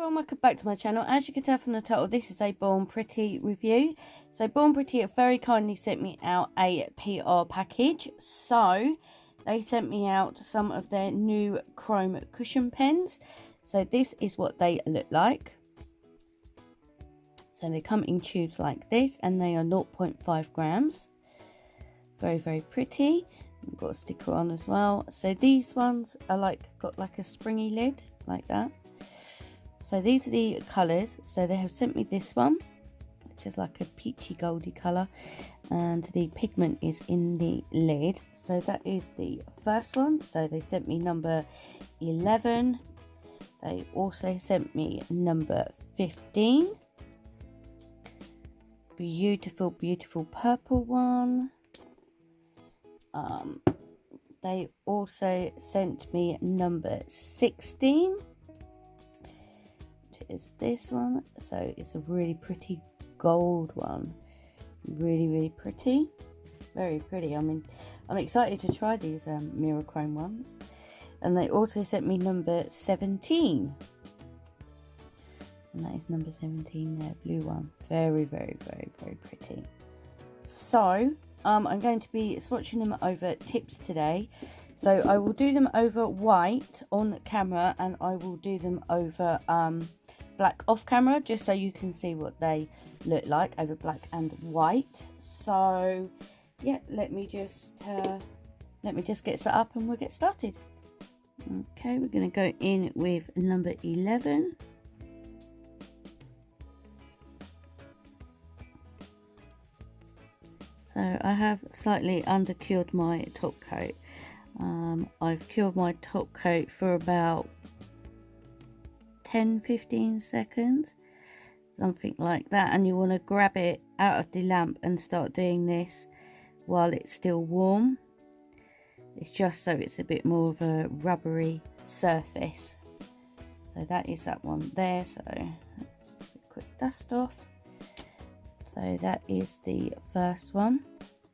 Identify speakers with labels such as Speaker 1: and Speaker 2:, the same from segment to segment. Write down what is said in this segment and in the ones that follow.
Speaker 1: everyone, welcome back to my channel. As you can tell from the title, this is a Born Pretty review. So Born Pretty have very kindly sent me out a PR package. So they sent me out some of their new chrome cushion pens. So this is what they look like. So they come in tubes like this and they are 0.5 grams. Very, very pretty. I've got a sticker on as well. So these ones are got like a springy lid like that. So these are the colours. So they have sent me this one, which is like a peachy goldy colour, and the pigment is in the lid. So that is the first one. So they sent me number 11. They also sent me number 15. Beautiful, beautiful purple one. They also sent me number 16. Is this one. So it's a really pretty gold one. Really pretty, very pretty. I mean, I'm excited to try these mirror chrome ones. And they also sent me number 17, and that is number 17 there, blue one. Very pretty. So I'm going to be swatching them over tips today. So I will do them over white on camera, and I will do them over black off camera, just so you can see what they look like over black and white. So yeah, let me just get set up and we'll get started. Okay, we're going to go in with number 11. So I have slightly under cured my top coat. I've cured my top coat for about 10-15 seconds, something like that, and you want to grab it out of the lamp and start doing this while it's still warm. It's just so it's a bit more of a rubbery surface. So that is that one there. So let's do a quick dust off. So that is the first one.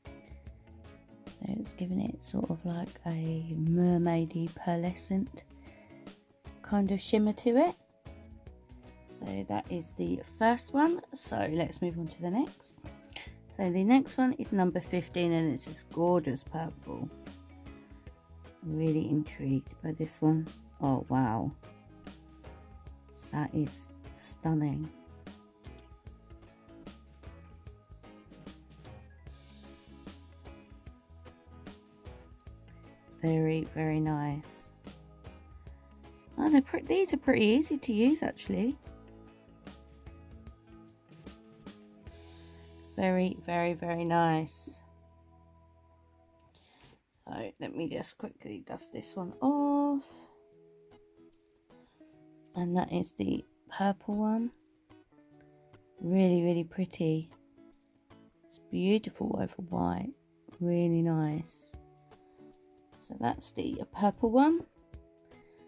Speaker 1: So it's giving it sort of like a mermaidy pearlescent kind of shimmer to it. So that is the first one. So let's move on to the next. So the next one is number 15, and it's this gorgeous purple. Really intrigued by this one. Oh wow, that is stunning. Very nice. Oh, these are pretty easy to use actually. Very nice. So let me just quickly dust this one off. And that is the purple one. Really pretty. It's beautiful over white. Really nice. So that's the purple one.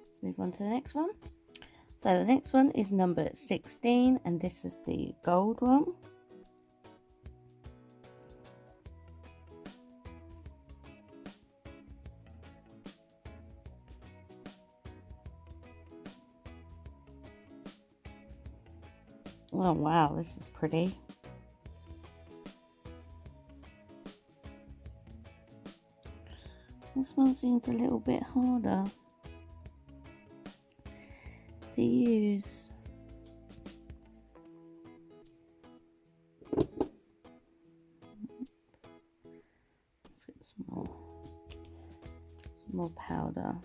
Speaker 1: Let's move on to the next one. So the next one is number 16, and this is the gold one. Oh wow, this is pretty. This one seems a little bit harder to use. Let's get some more powder.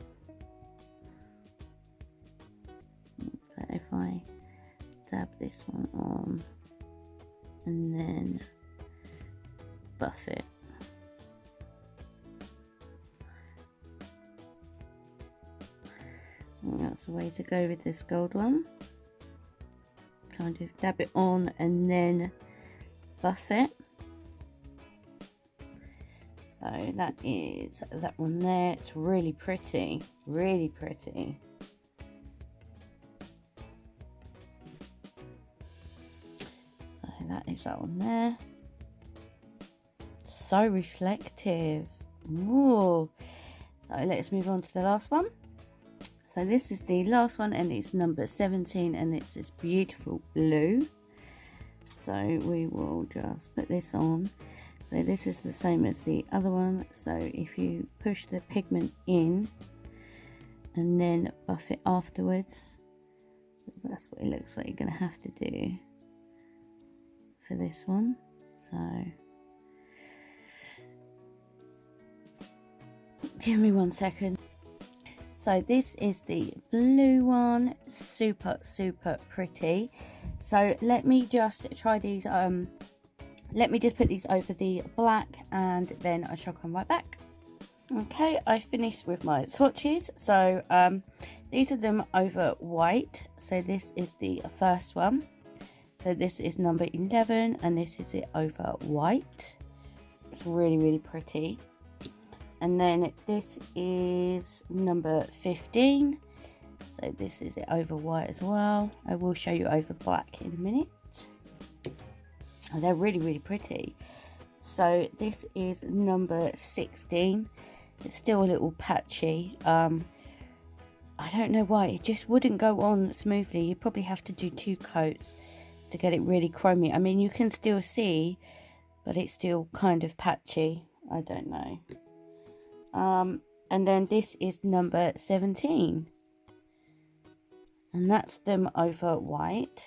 Speaker 1: But if I dab this one on and then buff it. And that's the way to go with this gold one. Kind of dab it on and then buff it. So that is that one there. It's really pretty. That is that one there. So reflective. Ooh. So let's move on to the last one. So this is the last one, and it's number 17, and it's this beautiful blue. So we will just put this on. So this is the same as the other one. So if you push the pigment in and then buff it afterwards, that's what it looks like you're going to have to do for this one. So give me 1 second. So this is the blue one, super pretty. So let me just try these, let me just put these over the black, and then I shall come right back. Okay, I finished with my swatches. So these are them over white. So this is the first one. So this is number 11, and this is it over white. It's really pretty. And then this is number 15. So this is it over white as well. I will show you over black in a minute. Oh, they're really pretty. So this is number 16. It's still a little patchy. I don't know why, it just wouldn't go on smoothly. You probably have to do 2 coats to get it really chromy. I mean, you can still see, but it's still kind of patchy. I don't know. And then this is number 17, and that's them over white.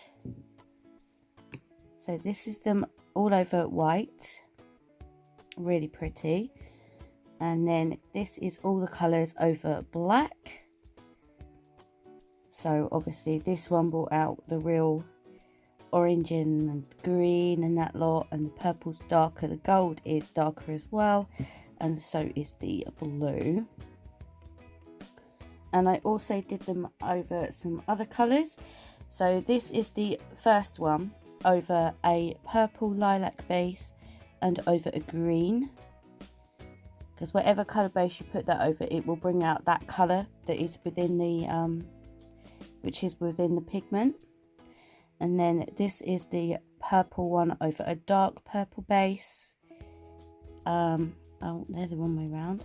Speaker 1: So this is them all over white, really pretty. And then this is all the colours over black. So obviously this one brought out the real orange and green and that lot, and the purple's darker, the gold is darker as well, and so is the blue. And I also did them over some other colours. So this is the first one over a purple lilac base and over a green, because whatever colour base you put that over, it will bring out that colour that is within the which is within the pigment. And then this is the purple one over a dark purple base. Oh, they're the wrong way around.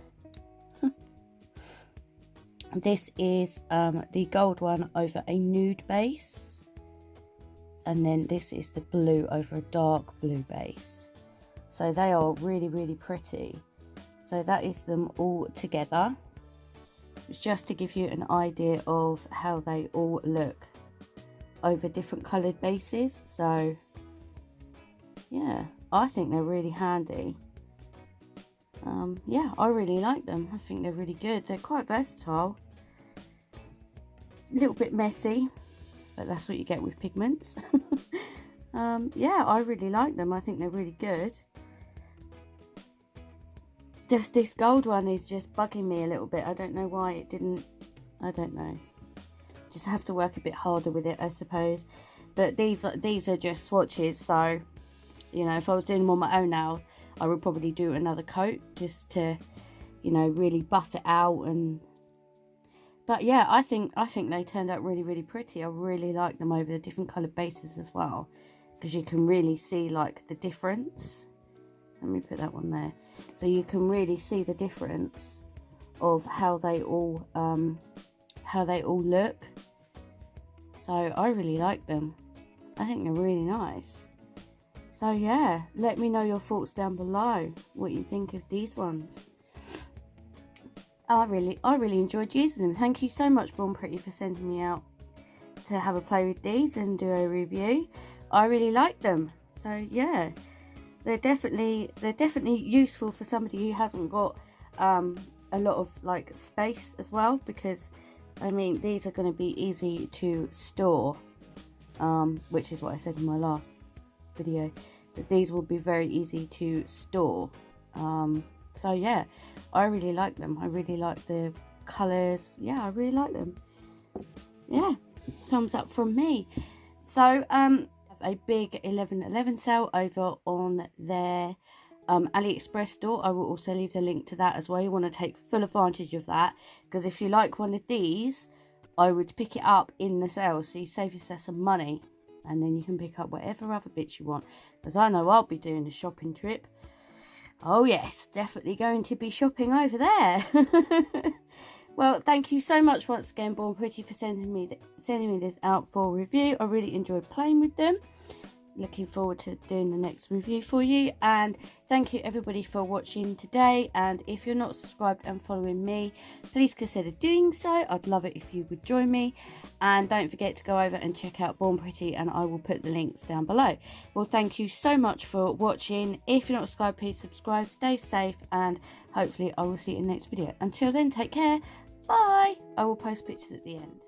Speaker 1: This is the gold one over a nude base, and then this is the blue over a dark blue base. So they are really pretty. So that is them all together. It's just to give you an idea of how they all look over different coloured bases. So yeah, I think they're really handy. Yeah, I really like them. I think they're really good. They're quite versatile. A little bit messy, but that's what you get with pigments. Yeah, I really like them. I think they're really good. Just this gold one is just bugging me a little bit. I don't know why it didn't. I don't know. Just have to work a bit harder with it, I suppose. But these are just swatches, so you know, if I was doing them on my own now, I would probably do another coat just to, you know, really buff it out. And but yeah, I think they turned out really pretty. I really like them over the different coloured bases as well, because you can really see like the difference. Let me put that one there, so you can really see the difference of how they all look. So I really like them. I think they're really nice. So yeah, let me know your thoughts down below, what you think of these ones. I really enjoyed using them. Thank you so much, Born Pretty, for sending me out to have a play with these and do a review. I really like them. So yeah, they're definitely useful for somebody who hasn't got a lot of like space as well, because I mean, these are going to be easy to store, which is what I said in my last video, that these will be very easy to store. So yeah, I really like them. I really like the colours. Yeah, I really like them. Yeah, thumbs up from me. So a big 11/11 sale over on their Aliexpress store. I will also leave the link to that as well. You want to take full advantage of that, because if you like one of these, I would pick it up in the sale, so you save yourself some money, and then you can pick up whatever other bits you want, because I know I'll be doing a shopping trip. Oh yes, definitely going to be shopping over there. Well, thank you so much once again, Born Pretty, for sending me this out for review. I really enjoyed playing with them. Looking forward to doing the next review for you, and thank you everybody for watching today. And if you're not subscribed and following me, please consider doing so. I'd love it if you would join me, and don't forget to go over and check out Born Pretty, and I will put the links down below. Well, thank you so much for watching. If you're not subscribed, please subscribe. Stay safe, and hopefully I will see you in the next video. Until then, take care. Bye. I will post pictures at the end.